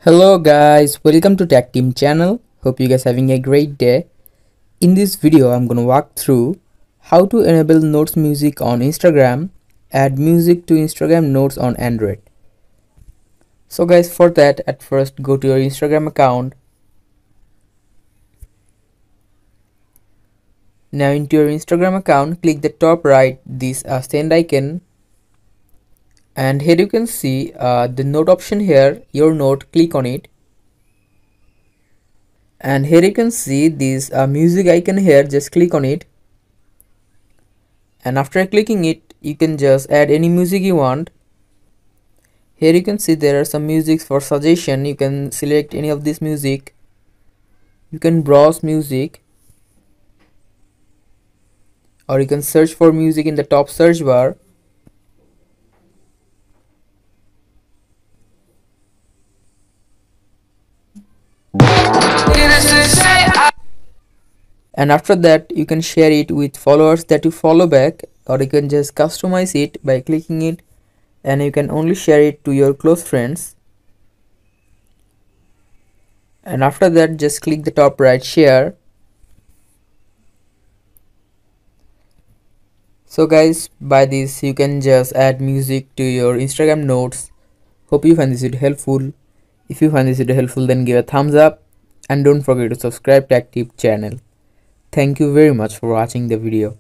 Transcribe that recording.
Hello guys, welcome to Tech Team channel. Hope you guys having a great day. In this video, I'm gonna walk through how to enable Notes music on Instagram, add music to Instagram Notes on Android. So guys, for that, at first go to your Instagram account. Now into your Instagram account, click the top right, this send icon, and here you can see the note option here, your note, click on it. And here you can see this music icon here, just click on it. And after clicking it, you can just add any music you want. Here you can see there are some music for suggestion. You can select any of this music. You can browse music, or you can search for music in the top search bar. And after that, you can share it with followers that you follow back, or you can just customize it by clicking it, and you can only share it to your close friends. And after that, just click the top right, share. So guys, by this you can just add music to your Instagram notes. Hope you find this video helpful. If you find this video helpful, then give a thumbs up and don't forget to subscribe to Tech Tip channel. Thank you very much for watching the video.